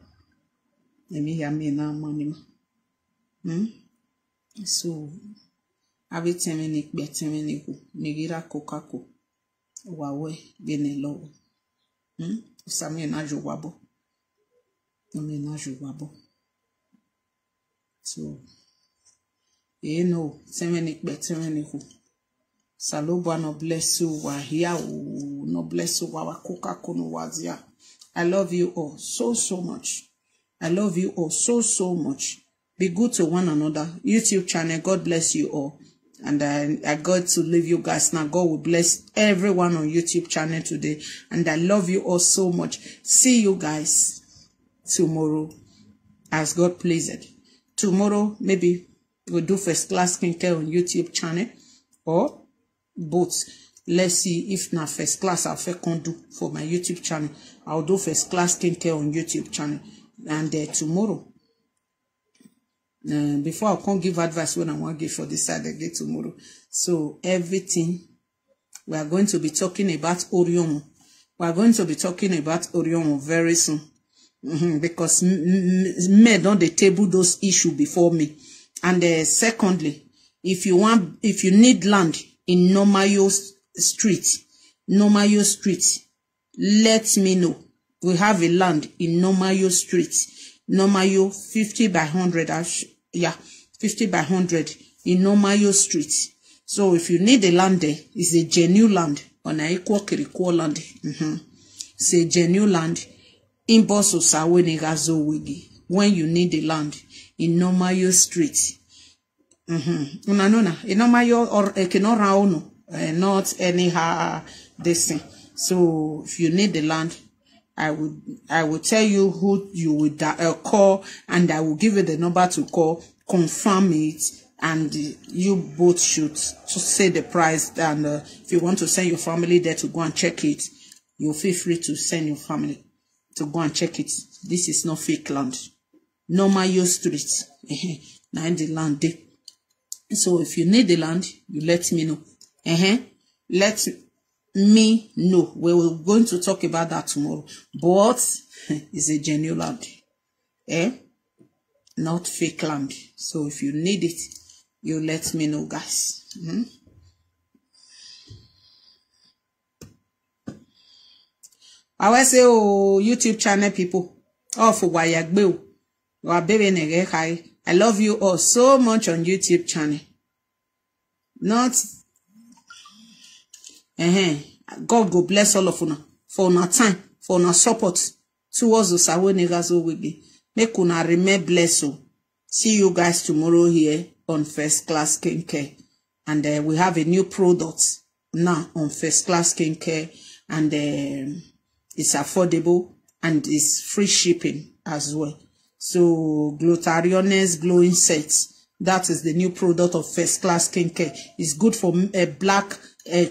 Let me hear me now, money. So, have it temenik be temeniku. Nigira kokako. Wawe bene logo. Usame na jowabo. So, temenik be temeniku. Saloba no bless you, wahia no bless you, wakokako no wazia. I love you all so much. I love you all so much. Be good to one another. YouTube channel, God bless you all. And I got to leave you guys now. God will bless everyone on YouTube channel today. And I love you all so much. See you guys tomorrow as God pleased. Tomorrow, maybe we'll do first class skincare on YouTube channel or both. Let's see if na first class I'll do for my YouTube channel. I'll do first class skincare on YouTube channel. And tomorrow, before I can't give advice when I want to give for this side again tomorrow. So everything we are going to be talking about Orion. We are going to be talking about Orion very soon. Because me don't they table those issues before me. And secondly, if you need land in Nomayo Street, let me know. We have a land in Nomayo Street. Nomayo 50 by 100. 50 by 100 in Nomayo Street. So if you need a land there, it's a genuine land. On a equal land. It's a genuine land. In Bosso Sawenegazo Wigi. When you need the land in Nomayo Street. In Nomayo or Ekenorauno. Not anyhow this thing. So if you need the land, I will tell you who you would call, and I will give you the number to call, confirm it, and you both should say the price. And if you want to send your family there to go and check it, you feel free to send your family to go and check it. This is not fake land. Nomayo Street. Now in the land there. So if you need the land, you let me know. Let me know. We're going to talk about that tomorrow. But it's a genuine land. Not fake land. So if you need it, you let me know, guys. I will say, YouTube channel people. For Wayagbe. I love you all so much on YouTube channel. Not God go bless all of you for our time, for our support towards us. Make una remain blessed. See you guys tomorrow here on First Class Skincare. And we have a new product now on First Class Skincare. And it's affordable and it's free shipping as well. So Glutarioness glowing sets. That is the new product of First Class Skincare. It's good for black,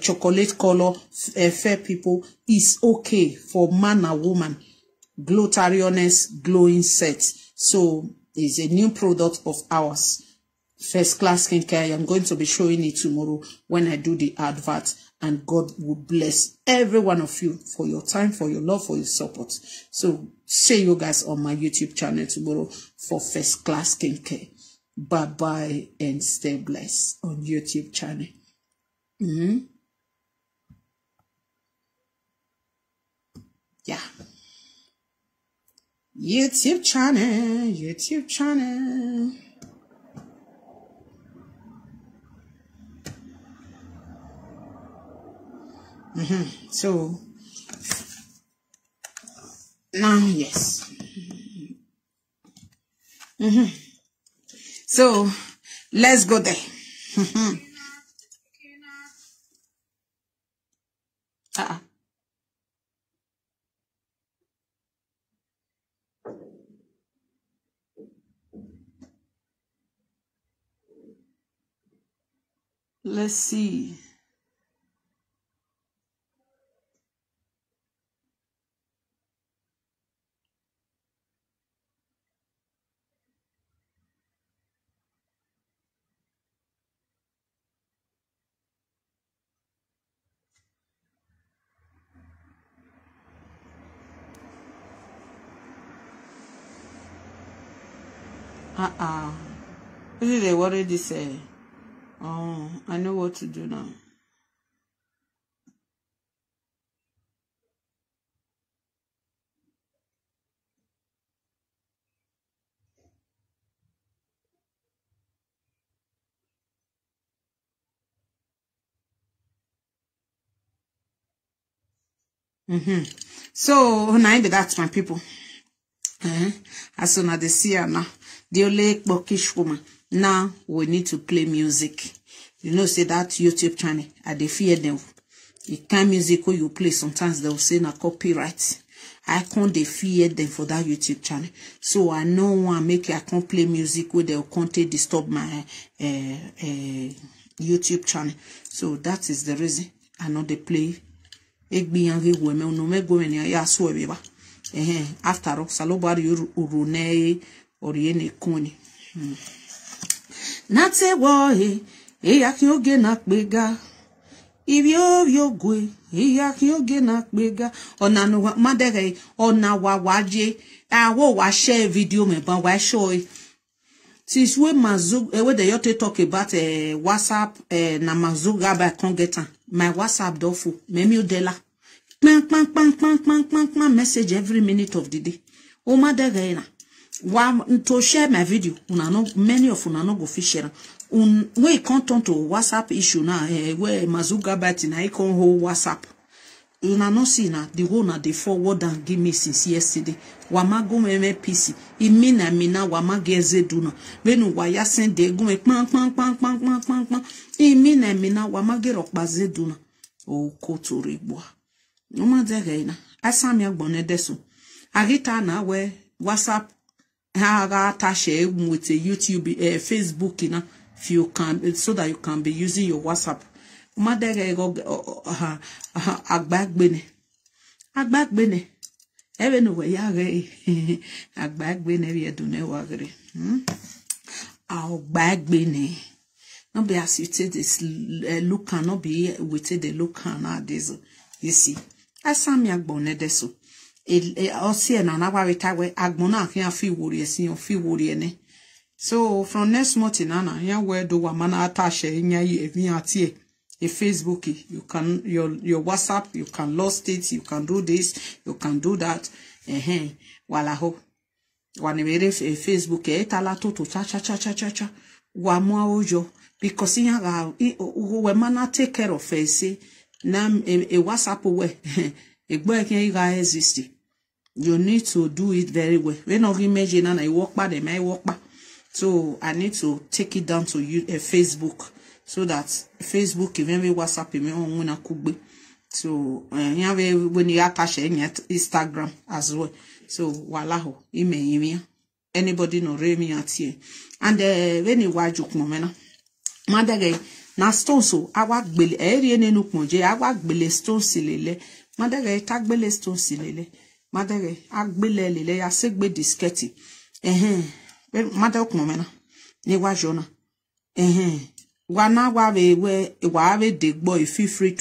chocolate color, fair people. It's okay for man and woman. Glutarioness glowing sets. So it's a new product of ours. First Class Skincare. I'm going to be showing it tomorrow when I do the advert. And God will bless every one of you for your time, for your love, for your support. So see you guys on my YouTube channel tomorrow for First Class Skincare. Bye-bye and stay blessed on YouTube channel. Yeah. YouTube channel. So now, yes. So let's go there. Let's see. This is what they say. Oh, I know what to do now. So now that's my people. As soon as they see her now, the only bookish woman. Now we need to play music. You know, say that YouTube channel, they fear them. The kind of music where you play, sometimes they'll say na copyright. I can't fear them for that YouTube channel. So I know one make I can't play music where they'll can't disturb my YouTube channel. So that is the reason I know they play. After all, salobari urune oriene koni. Nate woe, yakioge nakbega. Ibyo gwe, yakioge nakbega. Onanu madere, onawa waje. Awo wa share video me ban wa show. Since we mazug, where the yote talk about WhatsApp, na mazug gaba kongeta. My WhatsApp dofu, memi udela. Message every minute of the day. Oh madere na. To share my video, many of una no go fish share. We can't turn to WhatsApp issue now. Where Mazuga Bati na icon whole WhatsApp. Una no see na the one na the forward and give me since yesterday. Wama go me PC. Imina mina wama geze duna. Benu waya send de go me pang. Imina mina wama get up baze duna. O koto ribwa. No madere na. Asami agbone desu. Agita na we WhatsApp. How share with a YouTube, Facebook, you know, if you can, so that you can be using your WhatsApp. Madere go agbag bene. Even way yare agbag bene we do ne wagre. Agbag bene. No be as you say this look cannot be with the look nowadays. You see, I saw me agbone deso. So from next month nana here where do wamana attach a Facebook, you can your WhatsApp, you can lost it, you can do this, you can do that. Wala ho wanimere Facebook etala to cha wamwa ojo because we mana take care of say na a WhatsApp we a boy can exist. You need to do it very well. When I imagine and I walk by, they may walk by. So I need to take it down to you Facebook, so that Facebook, even WhatsApp, me on when I could be. So when you attach Instagram as well. So wallaho, ime anybody no remi at here. And when you watch momena, madage na stone so I walk belly area no kunje I walk belly stone silele. Madage tag belly stone silele. Madere agbele lele ya segbe disketi madere kumomena ni wa jona wana wa we degbo feel free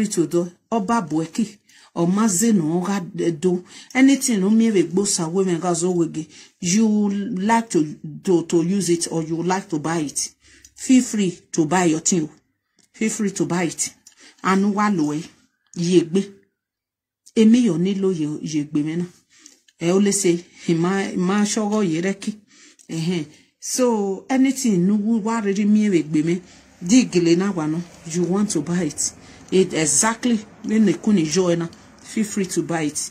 to do oba boeki o maze no ga do anything no me we gbo sa women ga zo wege you like to use it or you like to buy it, feel free to buy your thing, feel free to buy it anu wa lo yegbe emi yo nilo yegbe mena only say ma shogo yereki so anything no wa really me yegbe me digile na wa no you want to buy it exactly when they kuni join feel free to buy it.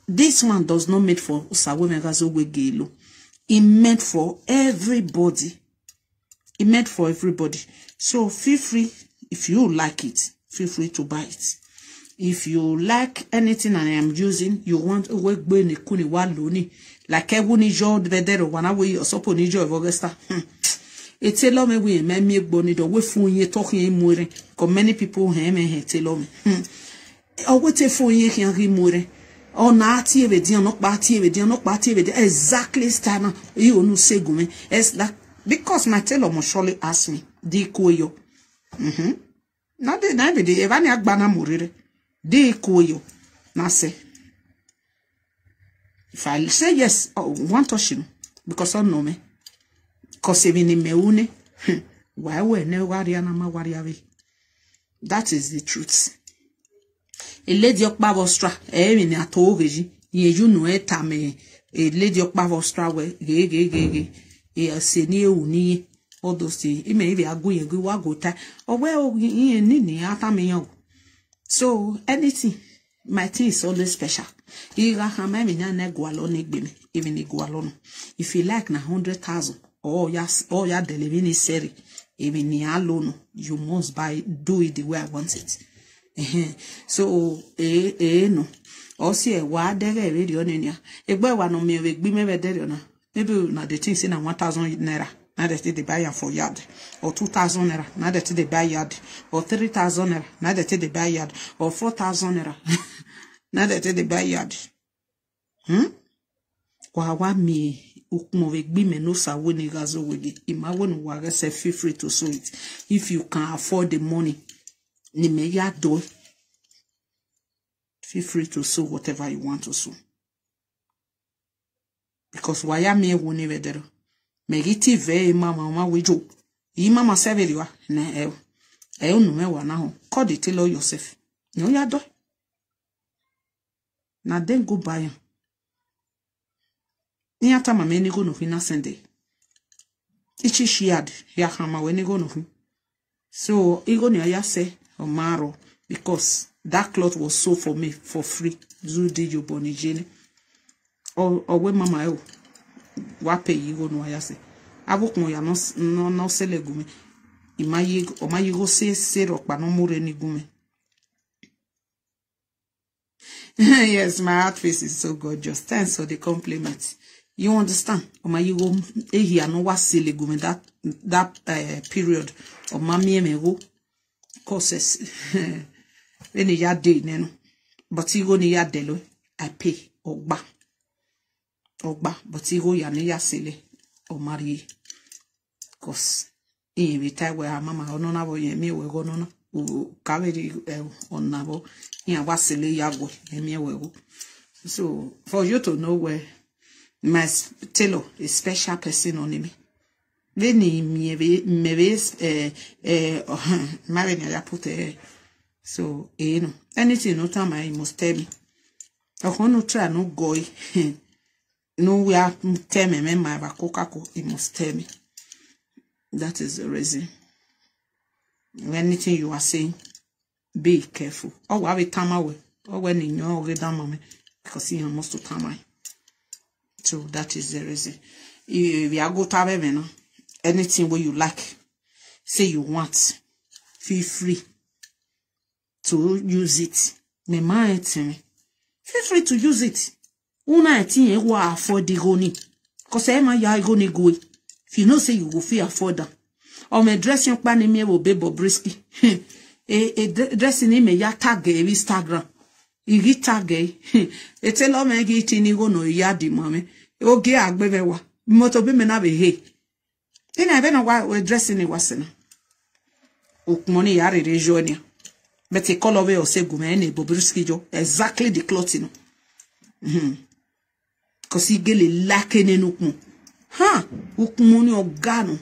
This one does not made for Usawe Megazo Wegelo. It meant for everybody. It meant for everybody. So feel free, if you like it, feel free to buy it. If you like anything I am using, you want to work when kuni waloni like every job better one way or so pony job Augusta. It's a lot me me boni do we phone ye talking more because many people him and tell me. Or what a phone ye can remove. Oh, not even dear, not party with dear, not party with exactly stand you no say go me. It's that because my tailor must surely ask me, di koyo. Not the night the Evania Bana Murire. Di koyo. Now say. If I say yes, I want to him because I know me. Cause even in me une, why we no warrior na ma warrior. That is the truth. A lady of Bavostra, in a togeji, you know it, a lady of Bavostra, gay, a senior uni, all those things. It may be a good wago, or well, nini, atamio. So, anything, my thing is always special. Even igualon. If you like na 100,000, or ya delivering seri, even ni alone, you must do it the way I want it. So no. Also wa dere radio nenia. Egbe wa no me gbi me dere na. Maybe na the thing say na 1,000 naira. Na that they buy for yard. Or 2,000 naira. Na that they buy yard. Or 3,000 naira. Na that they buy yard. Or 4,000 naira. Na that they buy yard. Wa me ukmo gbi me no sa woni gazo wegi. Ima wonu wa say feel free to sow it if you can afford the money. Feel free to sow whatever you want to sow. Because why am I won't even there? Megiti ve mama wijo. Mama severiwa na no me wa now. Call the tailor yourself. No ya do. Na then go buy him. Ni ata mama ni go no fina sende. Ichi shiad ya hama we ni go no. So ego ni ya say Omaro, because that cloth was sold for me for free. Zudi you bonijene. Or when mama wape you no ayase. Abuk mo ya no sele gume. Imayi o ma yigo say rock pa no more ni gume. Yes, my outfit is so gorgeous. Thanks for the compliment. You understand? O ma yigo here no was sele gume that period of mami emego. Courses when you day neno, but you go near delo, I pay ogba, but you go ya near sele or marry. Cause in retire where mama or nona boy me we go nona who carry on nabo in a wasile yago me we. So for you to know where my tailor is special person on me. Veni meves marrying ya put so no anything no time I must tell me. I want to try no go no we are tell me my bakokako he must tell me. That is the reason. Anything you are saying, be careful. Oh, have a time away. Or when you know get down mommy because he must to time. So that is the reason. We are go to have now. Anything where you like, say you want, feel free to use it. Me mind me, feel free to use it. Una thing you afford the goni, cause Emma ya goni go. If you know say you go feel afford that, or me dress your pan me will be Bobrisky. Dressing me ya tag Instagram. You get tag e tell me get in go no ya di mame. O ge agbewa. Moto be me na be hey. Then I don't know why we're dressing it wasn't. Money yari rejoinia. But a color way or say gumene Bobrisky jo exactly the clothing. Cause he get a lacking in ukmu. Ha ukmuni organo.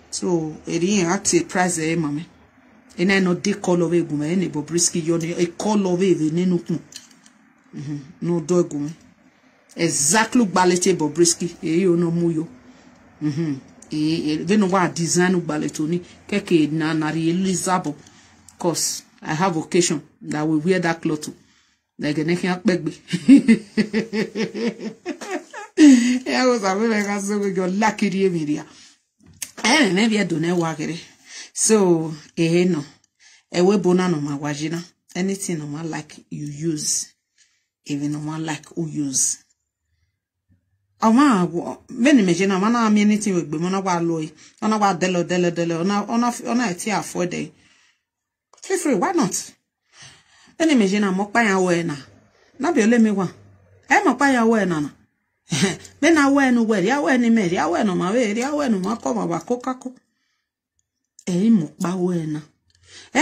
So it ain't at a price eh mame. And I know they color way gumene Bobrisky jo a color way the nenukmu. No dog gume. Exactly balete Bobrisky. You know muyo. They know what design baletoni keke na realizable cause I have occasion that we wear that cloth like a neck baby. Ya go sabe me ka so go lucky rie media. Me bia do na wa gere. So, no. We bona no ma wajina. Anything no ma like you use. Even no ma like who use. Oma when imagine man am anything we be mona wa loy. Ona wa delo. Ona eti afford dey. Feel free, why not? When imagine am okpa yan we na. Na be ole me wa. Mokpa yan we na. Me na we no we, ya we ni me, ya we no ma we, ya we no ma ko ma ba kokako. Mokpa we na.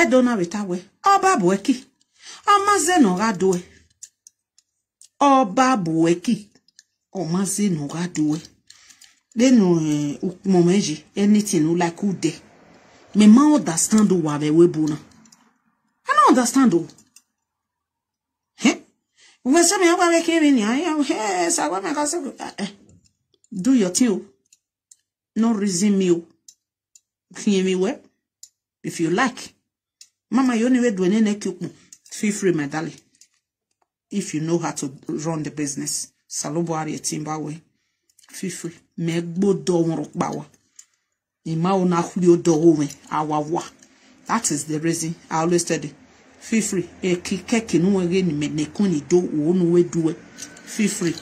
Dona beta we. Oba bueki. Amaze no ga do. Oba bueki. Omaze no ga do. Then momenji anything you like who de. Me ma understand o wa be we bona. I don't understand o. When some of our came in here, so I make us do your thing. No reason me. Hear me well. If you like. Mama, you only do any feel free, my darling. If you know how to run the business. Salobuari Timbawe. Feel free. Megbo do bawa. Ima una hulio do me. Awawa. That is the reason I always tell you. Feel free. Kiki no again me nekuni do wonu we do it. Feel free.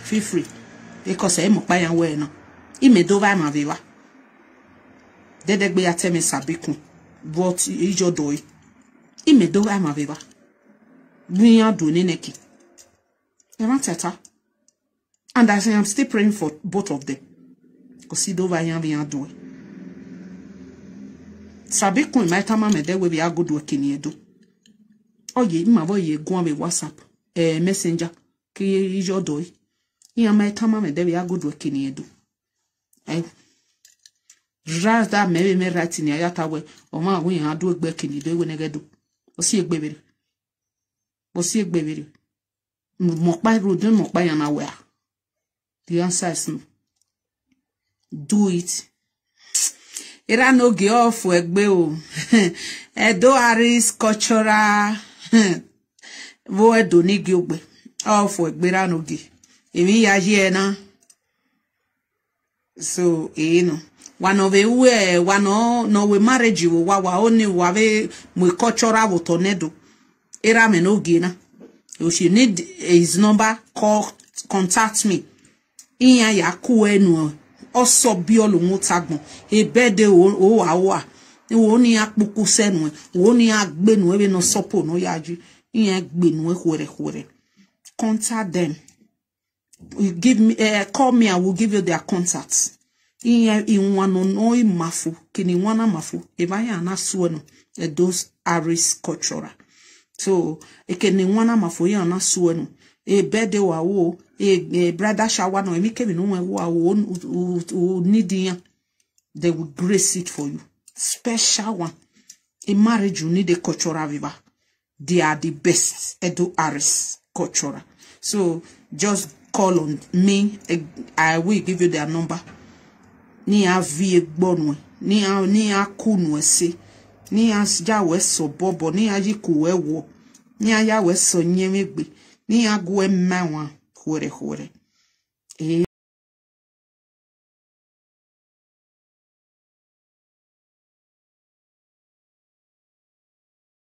Feel free. Because I mokpa yan we no. Ime do va ma viva. Dedegbe ateme sabiku. But ijo doi. Ime do va ma viva. Buya do ni neki. Teta. And I say I'm still praying for both of them. Because do va yan vian do. Sabi kun my tama me de we be a good working edo. Oye ma bo ye go on WhatsApp messenger ki ijo do. Ya my tama me de be a good working edo. Rather me right in ya ta we o ma we yan do egbe kini do we negedo. O si egbebere. O si egbebere. Mo pa ro do mo pa yan na we. The answer is no. Do it. Ira no ge off egbe o. Edo Aris cultural wo edo ni ge ogbe. Off egbe ra no ge. Emi ya je na. So, no. One of the one no we marriage wo wa only we cultural wo tornado. Ira me no ge na. If you need his number, contact me. Iya ya ku enu. Also bi olungu tagbon ebede o awa wo ni apuku senu wo ni agbenu ebe no sopo no yaju yen gbenu hore contact them. You give me call me, I will give you their contacts. In one no mafu kini wana mafu eba ya na sueno those Aris cultural. So ekeni wana mafu ya na sueno ebede wa wo brother shower no emi kebi no wo need ya, they will grace it for you. Special one. In marriage you need a cultural viva. They are the best. Edo Aris cultural. So just call on me. I will give you their number. Ni a vie bonwe. Ni a kunwe se. Ni a jawe so bobo. Ni a jikuwe wo. Ni a yawe so nyemegbe. Ni a gwe mewa. Hore.